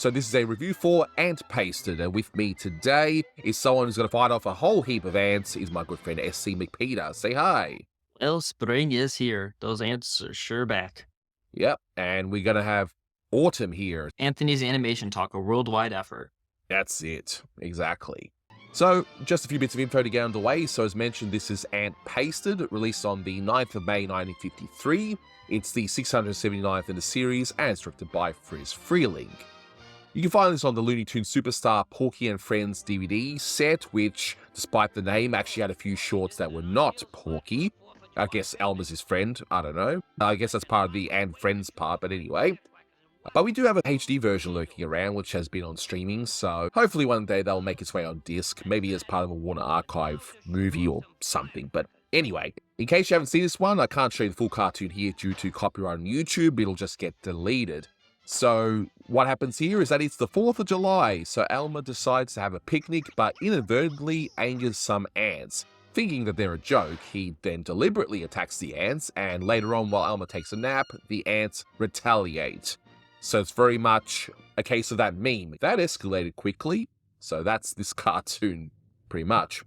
So this is a review for Ant Pasted, and with me today is someone who's going to fight off a whole heap of ants, is my good friend SC McPeter. Say hi. Well, spring is here. Those ants are sure back. Yep, and we're going to have autumn here. Anthony's Animation Talk, a worldwide effort. That's it, exactly. So, just a few bits of info to get underway. So, as mentioned, this is Ant Pasted, released on the 9th of May 1953. It's the 679th in the series, and it's directed by Friz Freleng. You can find this on the Looney Tunes Superstar Porky and Friends DVD set, which, despite the name, actually had a few shorts that were not Porky. I guess Elmer's his friend, I don't know. I guess that's part of the and friends part, but anyway. But we do have a HD version lurking around, which has been on streaming, so hopefully one day they'll make its way on disc, maybe as part of a Warner Archive movie or something. But anyway, in case you haven't seen this one, I can't show you the full cartoon here due to copyright on YouTube. It'll just get deleted. So what happens here is that it's the 4th of July, so Elmer decides to have a picnic, but inadvertently angers some ants. Thinking that they're a joke, he then deliberately attacks the ants, and later on, while Elmer takes a nap, the ants retaliate. So it's very much a case of that meme. That escalated quickly, so that's this cartoon, pretty much.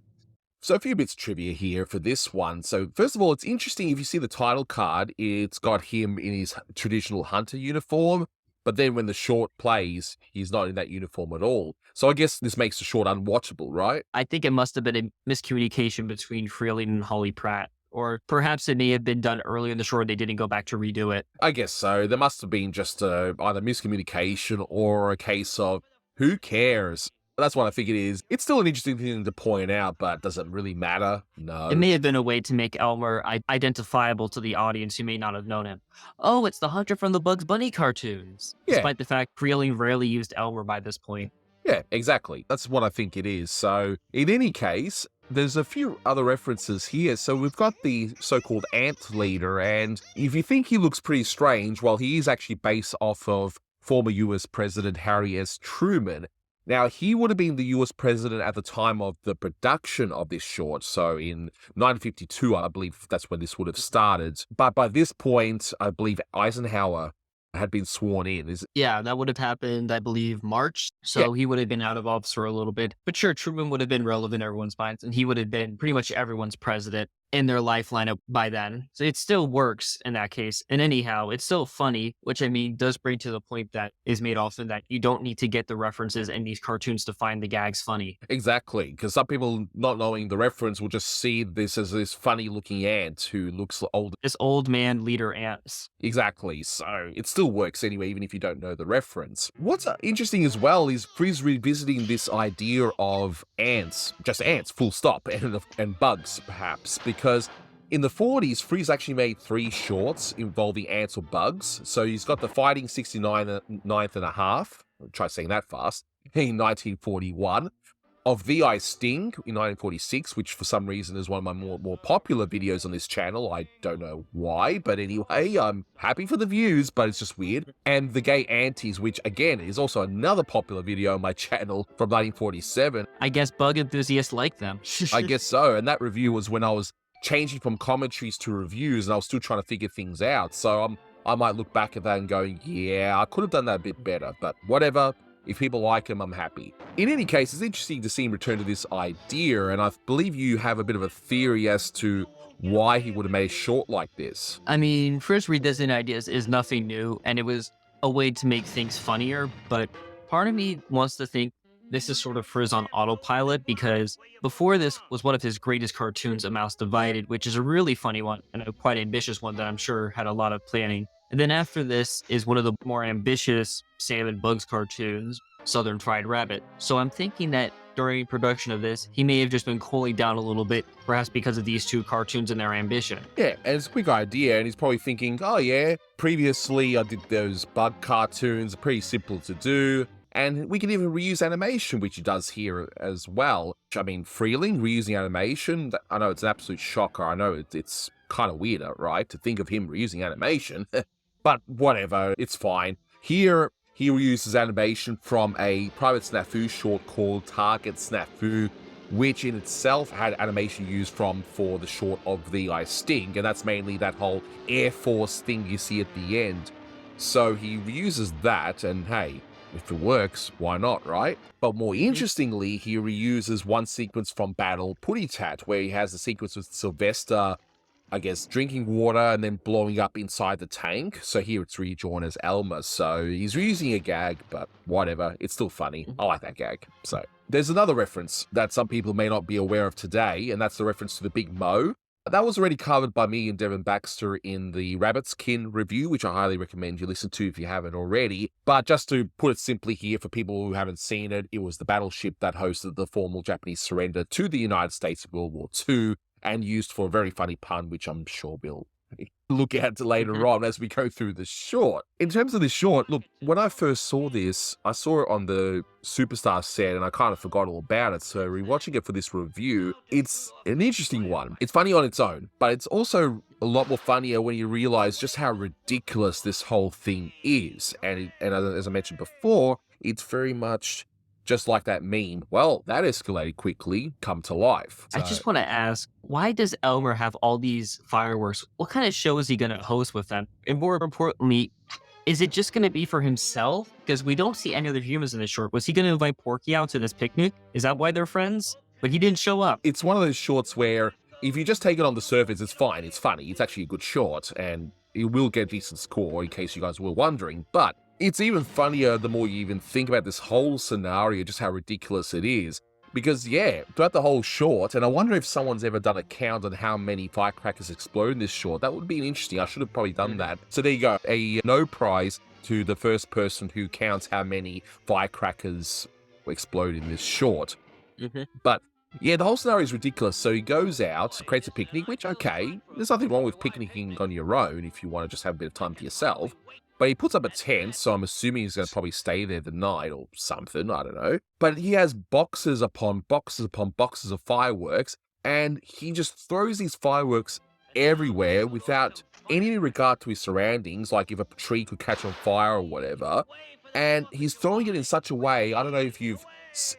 So a few bits of trivia here for this one. So first of all, it's interesting if you see the title card, it's got him in his traditional hunter uniform. But then when the short plays, he's not in that uniform at all. So I guess this makes the short unwatchable, right? I think it must have been a miscommunication between Freleng and Holly Pratt. Or perhaps it may have been done earlier in the short, they didn't go back to redo it. I guess so. There must have been just either miscommunication or a case of, who cares? That's what I think it is. It's still an interesting thing to point out, but does it really matter? No. It may have been a way to make Elmer identifiable to the audience who may not have known him. Oh, it's the hunter from the Bugs Bunny cartoons. Yeah. Despite the fact Freleng rarely used Elmer by this point. Yeah, exactly. That's what I think it is. So in any case, there's a few other references here. So we've got the so-called ant leader, and if you think he looks pretty strange, well, he is actually based off of former US President Harry S. Truman. Now, he would have been the US president at the time of the production of this short. So in 1952, I believe that's when this would have started. But by this point, I believe Eisenhower had been sworn in. Yeah, that would have happened, I believe, March. So He would have been out of office for a little bit. But sure, Truman would have been relevant in everyone's minds, and he would have been pretty much everyone's president in their life lineup by then. So it still works in that case. And anyhow, it's still funny, which I mean does bring to the point that is made often that you don't need to get the references in these cartoons to find the gags funny. Exactly, because some people not knowing the reference will just see this as this funny looking ant who looks old. This old man leader ants. Exactly, so it still works anyway, even if you don't know the reference. What's interesting as well is Friz revisiting this idea of ants, just ants, full stop, and bugs perhaps, because in the 40s, Friz actually made 3 shorts involving ants or bugs. So he's got the Fighting 69th and a half, try saying that fast, in 1941, of VI Sting in 1946, which for some reason is one of my more popular videos on this channel. I don't know why, but anyway, I'm happy for the views, but it's just weird. And The Gay Antis, which again is also another popular video on my channel from 1947. I guess bug enthusiasts like them. I guess so, and that review was when I was changing from commentaries to reviews, and I was still trying to figure things out. So I might look back at that and go, yeah, I could have done that a bit better, but whatever. If people like him, I'm happy. In any case, it's interesting to see him return to this idea, and I believe you have a bit of a theory as to why he would have made a short like this. I mean, first revisiting ideas is nothing new, and it was a way to make things funnier, but part of me wants to think this is sort of Friz on autopilot, because before this was one of his greatest cartoons, A Mouse Divided, which is a really funny one and a quite ambitious one that I'm sure had a lot of planning. And then after this is one of the more ambitious Sam and Bugs cartoons, Southern Fried Rabbit. So I'm thinking that during production of this, he may have just been cooling down a little bit, perhaps because of these 2 cartoons and their ambition. Yeah, and it's a quick idea, and he's probably thinking, oh yeah, previously I did those bug cartoons, pretty simple to do. And we can even reuse animation, which he does here as well. I mean, Freleng reusing animation, I know it's an absolute shocker. I know it's kind of weird, right, to think of him reusing animation. But whatever, it's fine. Here, he reuses animation from a Private Snafu short called Target Snafu, which in itself had animation used for the short of the I Sting, and that's mainly that whole Air Force thing you see at the end. So he reuses that, and hey, if it works, why not, right? But more interestingly, he reuses one sequence from Battle Putty Tat, where he has the sequence with Sylvester, I guess, drinking water and then blowing up inside the tank. So here it's redrawn as Elmer. So he's reusing a gag, but whatever. It's still funny. I like that gag. So there's another reference that some people may not be aware of today, and that's the reference to the Big Mo. That was already covered by me and Devin Baxter in the Rabbit's Kin review, which I highly recommend you listen to if you haven't already. But just to put it simply here for people who haven't seen it, it was the battleship that hosted the formal Japanese surrender to the United States in World War II and used for a very funny pun, which I'm sure we'll look at later on as we go through the short. In terms of the short, look, when I first saw this, I saw it on the Superstar set and I kind of forgot all about it. So rewatching it for this review, it's an interesting one. It's funny on its own, but it's also a lot more funnier when you realize just how ridiculous this whole thing is. And as I mentioned before, it's very much just like that meme. Well, that escalated quickly, come to life. I just want to ask, why does Elmer have all these fireworks? What kind of show is he going to host with them? And more importantly, is it just going to be for himself? Because we don't see any other humans in this short. Was he going to invite Porky out to this picnic? Is that why they're friends? But he didn't show up. It's one of those shorts where if you just take it on the surface, it's fine. It's funny. It's actually a good short and it will get a decent score in case you guys were wondering. But it's even funnier the more you even think about this whole scenario, just how ridiculous it is. Because, yeah, throughout the whole short, and I wonder if someone's ever done a count on how many firecrackers explode in this short. That would be interesting. I should have probably done that. So there you go. A no prize to the first person who counts how many firecrackers explode in this short. But yeah, the whole scenario is ridiculous. So he goes out, creates a picnic, which, okay, there's nothing wrong with picnicking on your own if you want to just have a bit of time to yourself. But he puts up a tent, so I'm assuming he's going to probably stay there the night or something, I don't know. But he has boxes upon boxes upon boxes of fireworks, and he just throws these fireworks everywhere without any regard to his surroundings, like if a tree could catch on fire or whatever. And he's throwing it in such a way, I don't know if you've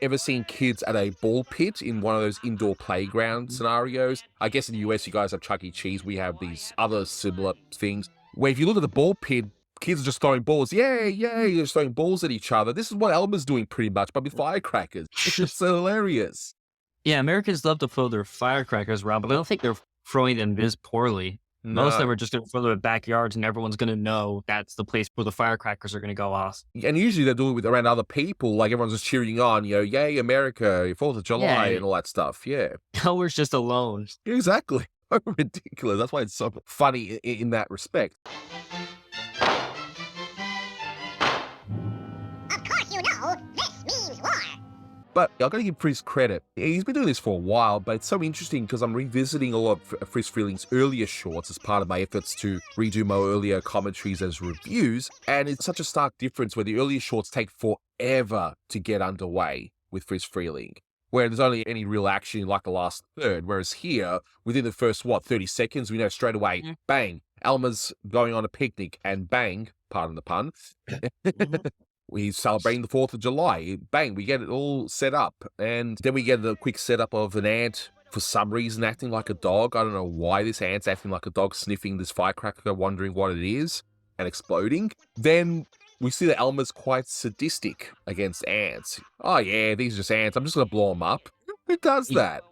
ever seen kids at a ball pit in one of those indoor playground scenarios. I guess in the US you guys have Chuck E. Cheese, we have these other similar things, where if you look at the ball pit, kids are just throwing balls. Yay, yay, they're just throwing balls at each other. This is what Elmer's doing pretty much, but with firecrackers. It's just so hilarious. Yeah, Americans love to throw their firecrackers around, but I don't think they're throwing them this poorly. No. Most of them are just going to throw them in backyards and everyone's going to know that's the place where the firecrackers are going to go off. And usually they do it with around other people, like everyone's just cheering on, you know, yay, America, 4th of July and all that stuff. Yeah. Elmer's just alone. Exactly. Ridiculous. That's why it's so funny in that respect. But I've got to give Friz credit. He's been doing this for a while, but it's so interesting because I'm revisiting a lot of Friz Freleng's earlier shorts as part of my efforts to redo my earlier commentaries as reviews. And it's such a stark difference where the earlier shorts take forever to get underway with Friz Freleng, where there's only any real action in like the last third. Whereas here, within the first, 30 seconds, we know straight away, bang, Elmer's going on a picnic and bang, pardon the pun, He's celebrating the 4th of July. Bang, we get it all set up. And then we get the quick setup of an ant, for some reason, acting like a dog. I don't know why this ant's acting like a dog, sniffing this firecracker, wondering what it is, and exploding. Then we see that Elmer's quite sadistic against ants. Oh, yeah, these are just ants. I'm just going to blow them up. Who does that?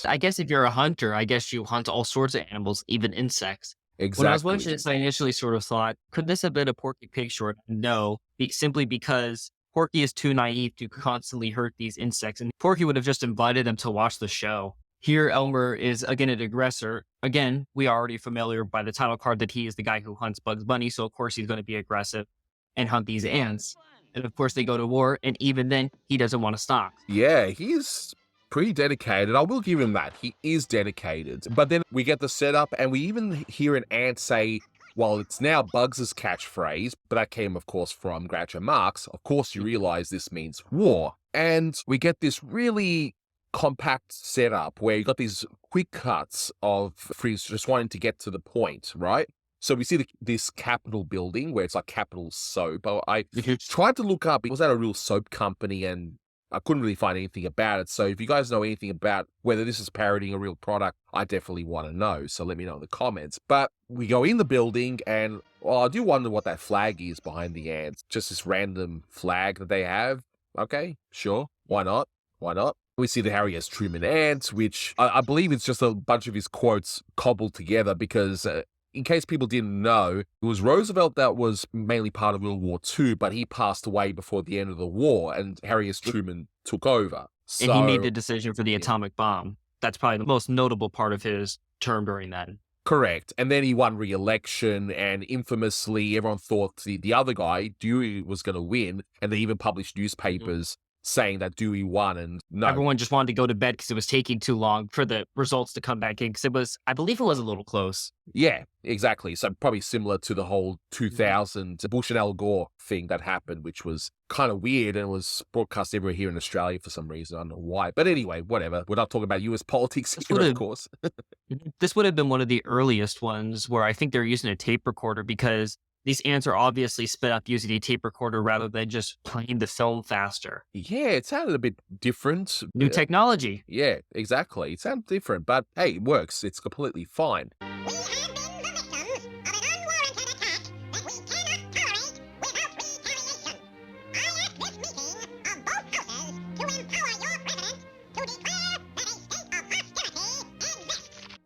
I guess if you're a hunter, I guess you hunt all sorts of animals, even insects. Exactly. When I was watching this, I initially sort of thought, could this have been a Porky Pig short? No, simply because Porky is too naive to constantly hurt these insects, and Porky would have just invited them to watch the show. Here, Elmer is, again, an aggressor. Again, we are already familiar by the title card that he is the guy who hunts Bugs Bunny, so of course he's going to be aggressive and hunt these ants. And of course they go to war, and even then, he doesn't want to stop. Yeah, he's pretty dedicated. I will give him that. He is dedicated. But then we get the setup, and we even hear an ant say, well, it's now Bugs' catchphrase, but that came, of course, from Groucho Marx. Of course, you realize this means war. And we get this really compact setup where you got these quick cuts of Friz just wanting to get to the point, right? So we see this Capitol building where it's like Capitol Soap. I tried to look up, was that a real soap company? And I couldn't really find anything about it. So if you guys know anything about whether this is parodying a real product, I definitely want to know. So let me know in the comments. But we go in the building and, well, I do wonder what that flag is behind the ants. Just this random flag that they have. Okay, sure. Why not? Why not? We see that Harry has Truman ants, which I believe it's just a bunch of his quotes cobbled together because in case people didn't know, it was Roosevelt that was mainly part of World War II, but he passed away before the end of the war, and Harry S. Truman took over. And he made the decision for the atomic bomb. That's probably the most notable part of his term during that. Correct. And then he won re-election, and infamously, everyone thought the other guy, Dewey, was going to win, and they even published newspapers saying that Dewey won, and no. Everyone just wanted to go to bed because it was taking too long for the results to come back in, because it was, I believe it was a little close. Yeah, exactly. So probably similar to the whole 2000 Bush and Al Gore thing that happened, which was kind of weird and was broadcast everywhere here in Australia for some reason. I don't know why. But anyway, whatever. We're not talking about US politics here, of course. This would have been one of the earliest ones where I think they're using a tape recorder, because these ants are obviously sped up using a tape recorder rather than just playing the film faster. Yeah, it sounded a bit different. New technology. Yeah, exactly. It sounded different, but hey, it works. It's completely fine.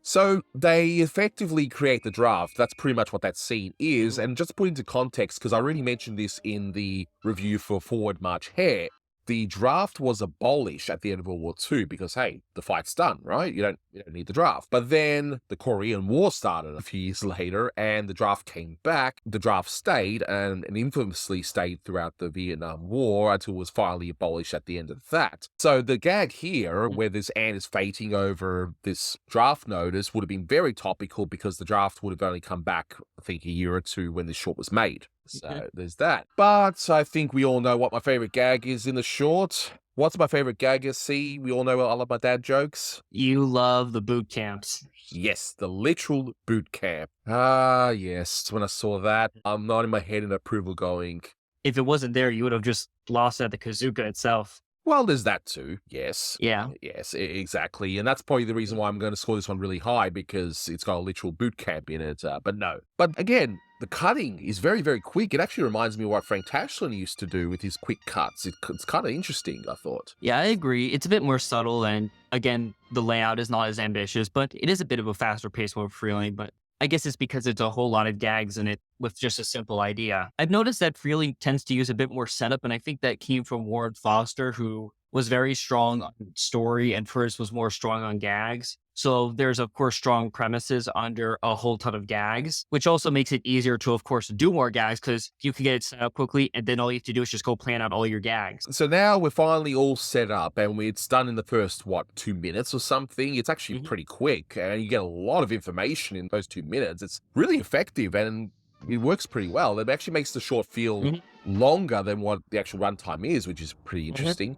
So they effectively create the draft. That's pretty much what that scene is. And just to put into context, because I already mentioned this in the review for Forward March Hare, the draft was abolished at the end of World War II because, hey, the fight's done, right? You don't need the draft. But then the Korean War started a few years later, and the draft came back. The draft stayed and infamously stayed throughout the Vietnam War until it was finally abolished at the end of that. So the gag here, where this ant is fainting over this draft notice, would have been very topical because the draft would have only come back, I think, a year or two when this short was made. So there's that. But I think we all know what my favorite gag is in the short. What's my favorite gag? See, we all know all of my dad jokes. You love the boot camps. Yes, the literal boot camp. Ah, yes. When I saw that, I'm nodding my head in approval going, if it wasn't there, you would have just lost at the Kazooka itself. Well, there's that too. Yes. Yeah. Yes, exactly. And that's probably the reason why I'm going to score this one really high, because it's got a literal boot camp in it. But no. But again, the cutting is very, very quick. It actually reminds me of what Frank Tashlin used to do with his quick cuts. It's kind of interesting, I thought. Yeah, I agree. It's a bit more subtle, and again, the layout is not as ambitious, but it is a bit of a faster paced one for Freleng. But I guess it's because it's a whole lot of gags in it with just a simple idea. I've noticed that Freleng tends to use a bit more setup, and I think that came from Warren Foster, who was very strong on story, and Friz was more strong on gags. So there's, of course, strong premises under a whole ton of gags, which also makes it easier to, of course, do more gags, because you can get it set up quickly, and then all you have to do is just go plan out all your gags. So now we're finally all set up, and it's done in the first, 2 minutes or something? It's actually pretty quick, and you get a lot of information in those 2 minutes. It's really effective, and it works pretty well. It actually makes the short feel longer than what the actual runtime is, which is pretty interesting.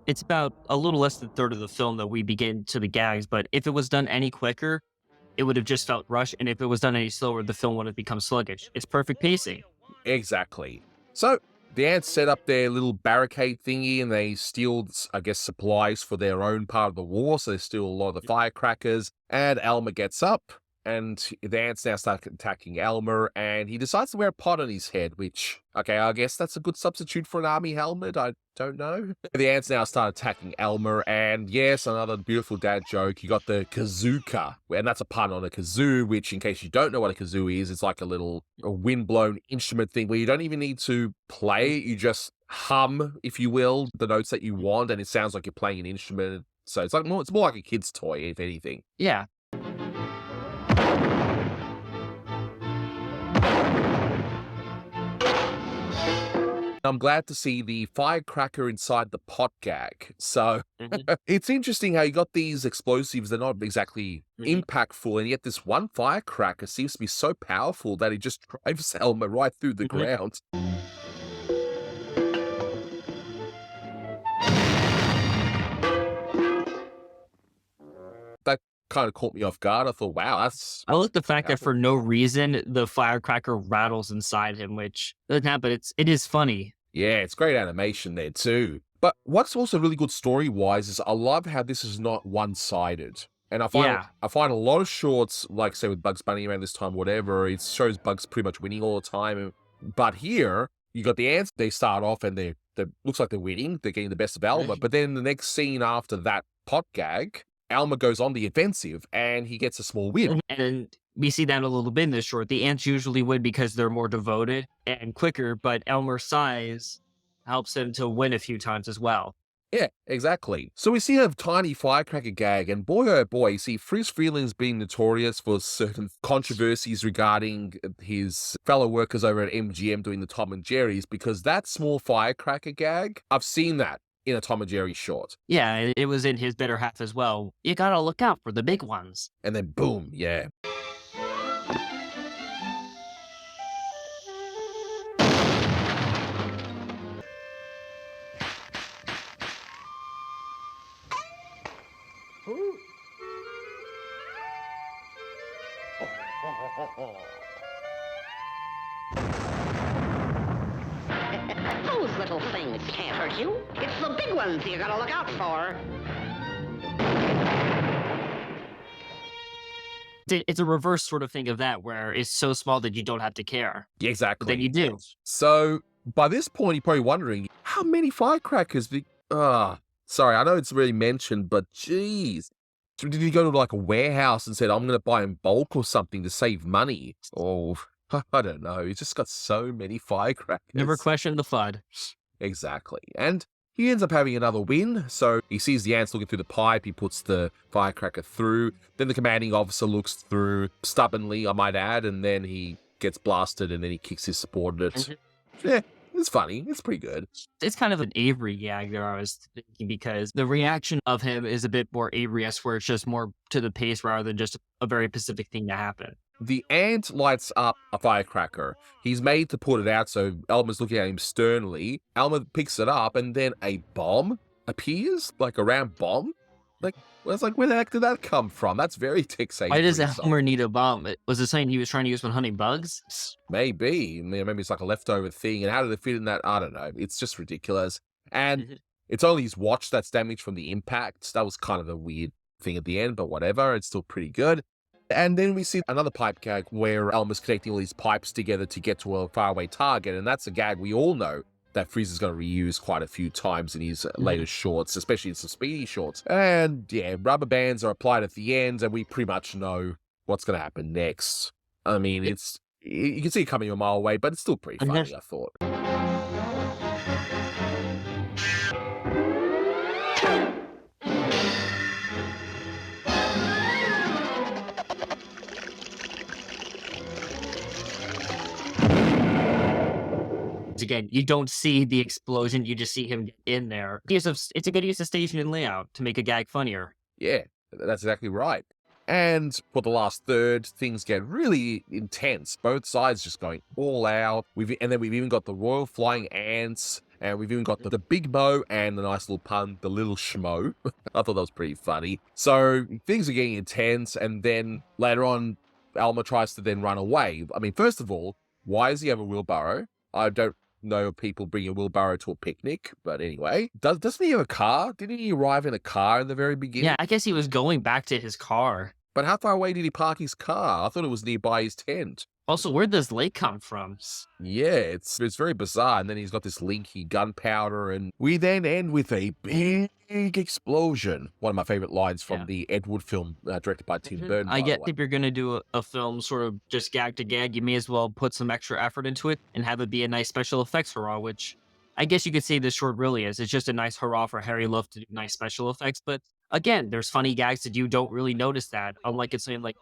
It's about a little less than a third of the film that we begin to the gags, but if it was done any quicker, it would have just felt rushed, and if it was done any slower, the film would have become sluggish. It's perfect pacing. Exactly. So the ants set up their little barricade thingy, and they steal, I guess, supplies for their own part of the war, so they steal a lot of the firecrackers, and Elmer gets up, and the ants now start attacking Elmer, and he decides to wear a pot on his head, which, okay, I guess that's a good substitute for an army helmet. I don't know. The ants now start attacking Elmer, and yes, another beautiful dad joke. You got the kazooka, and that's a pun on a kazoo, which, in case you don't know what a kazoo is, it's like a wind-blown instrument thing where you don't even need to play it. You just hum, if you will, the notes that you want, and it sounds like you're playing an instrument. So it's more like a kid's toy, if anything. Yeah. I'm glad to see the firecracker inside the pot gag. So it's interesting how you got these explosives. They're not exactly impactful, and yet this one firecracker seems to be so powerful that it just drives Elmer right through the ground. That kind of caught me off guard. I thought, wow, that's... I like the fact that for no reason, the firecracker rattles inside him, which doesn't happen. It is funny. Yeah, it's great animation there too. But what's also really good story-wise is I love how this is not one-sided. And Yeah. I find a lot of shorts, like say with Bugs Bunny around this time, whatever, it shows Bugs pretty much winning all the time. But here, you got the ants, they start off and they looks like they're winning, they're getting the best of Elmer. But then the next scene after that pot gag, Elmer goes on the offensive and he gets a small win. And we see that a little bit in this short. The ants usually win because they're more devoted and quicker, but Elmer's size helps him to win a few times as well. Yeah, exactly. So we see a tiny firecracker gag, and boy oh boy, see, Friz Freleng's been notorious for certain controversies regarding his fellow workers over at MGM doing the Tom and Jerry's, because that small firecracker gag, I've seen that in a Tom and Jerry short. Yeah, it was in his better half as well. You gotta look out for the big ones. And then boom, yeah. Those little things can't hurt you. It's the big ones you gotta look out for. It's a reverse sort of thing of that, where it's so small that you don't have to care. Yeah, exactly. But then you do. So by this point, you're probably wondering, how many firecrackers? Sorry, I know it's already mentioned, but geez. So did he go to like a warehouse and said, I'm going to buy in bulk or something to save money? Oh, I don't know. He's just got so many firecrackers. Never question the FUD. Exactly. And he ends up having another win. So he sees the ants looking through the pipe. He puts the firecracker through. Then the commanding officer looks through stubbornly, I might add, and then he gets blasted and then he kicks his subordinate. Yeah, it's funny. It's pretty good. It's kind of an Avery gag there, I was thinking, because the reaction of him is a bit more Avery-esque, where it's just more to the pace rather than just a very specific thing to happen. The ant lights up a firecracker. He's made to put it out, so Elmer's looking at him sternly. Elmer picks it up, and then a bomb appears, like a round bomb. Like, well, it's like, where the heck did that come from? That's very Texas. Why does Elmer need a bomb? Was it something he was trying to use when hunting bugs? Maybe. Maybe it's like a leftover thing. And how did it fit in that? I don't know. It's just ridiculous. And it's only his watch that's damaged from the impact. That was kind of a weird thing at the end, but whatever. It's still pretty good. And then we see another pipe gag where Elmer's connecting all these pipes together to get to a faraway target. And that's a gag we all know that Friz is going to reuse quite a few times in his latest shorts, especially in some Speedy shorts. And yeah, rubber bands are applied at the end, and we pretty much know what's going to happen next. I mean, you can see it coming a mile away, but it's still pretty funny, I thought. Again, you don't see the explosion, you just see him get in there. It's a good use of station and layout to make a gag funnier. Yeah, that's exactly right. And for the last third, things get really intense. Both sides just going all out. And then we've even got the royal flying ants, and we've even got the big mo and the nice little pun, the little schmo. I thought that was pretty funny. So things are getting intense, and then later on, Elmer tries to then run away. I mean, first of all, why does he have a wheelbarrow? I don't know people bring a wheelbarrow to a picnic, but anyway. Doesn't he have a car? Didn't he arrive in a car in the very beginning? Yeah, I guess he was going back to his car. But how far away did he park his car? I thought it was nearby his tent. Also, where'd this lake come from? Yeah, it's very bizarre. And then he's got this linky gunpowder, and we then end with a big explosion. One of my favorite lines from the Ed Wood film directed by Tim Burton. I get if you're going to do a film sort of just gag to gag, you may as well put some extra effort into it and have it be a nice special effects hurrah, which I guess you could say this short really is. It's just a nice hurrah for Harry Love to do nice special effects. But again, there's funny gags that you don't really notice that, unlike it's saying like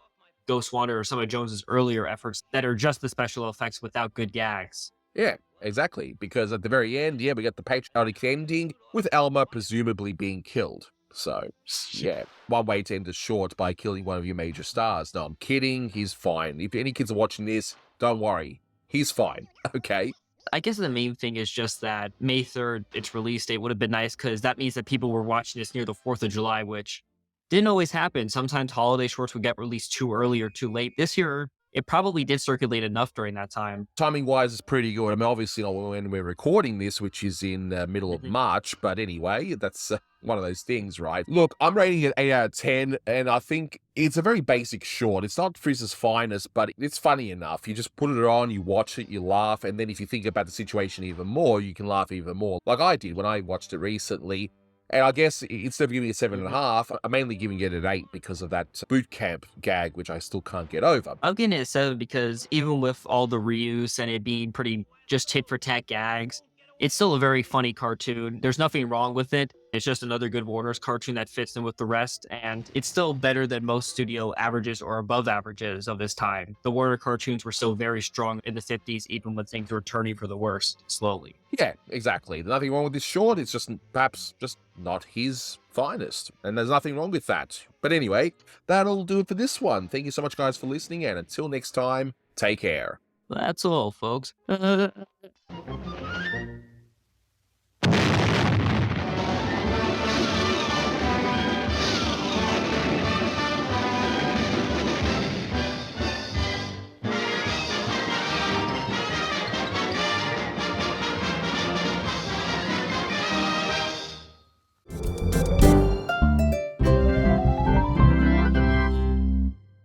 Ghost Wonder or some of Jones's earlier efforts that are just the special effects without good gags. Yeah, exactly. Because at the very end, we get the patriotic ending with Elmer presumably being killed. So, yeah, one way to end it short by killing one of your major stars. No, I'm kidding. He's fine. If any kids are watching this, don't worry. He's fine. Okay. I guess the main thing is just that May 3rd, its release date would have been nice because that means that people were watching this near the 4th of July, which didn't always happen. Sometimes holiday shorts would get released too early or too late. This year, it probably did circulate enough during that time. Timing wise, it's pretty good. I mean, obviously not when we're recording this, which is in the middle of March, but anyway, that's one of those things, right? Look, I'm rating it 8 out of 10, and I think it's a very basic short. It's not Friz's finest, but it's funny enough. You just put it on, you watch it, you laugh, and then if you think about the situation even more, you can laugh even more, like I did when I watched it recently. And I guess instead of giving it 7.5, I'm mainly giving it an 8 because of that boot camp gag, which I still can't get over. I'm giving it a 7 because even with all the reuse and it being pretty just tit for tat gags, it's still a very funny cartoon. There's nothing wrong with it. It's just another good Warner's cartoon that fits in with the rest, and it's still better than most studio averages or above averages of this time. The Warner cartoons were still very strong in the 50s, even when things were turning for the worse slowly. Yeah, exactly. There's nothing wrong with this short. It's just perhaps just not his finest, and there's nothing wrong with that. But anyway, that'll do it for this one. Thank you so much, guys, for listening, and until next time, take care. That's all, folks.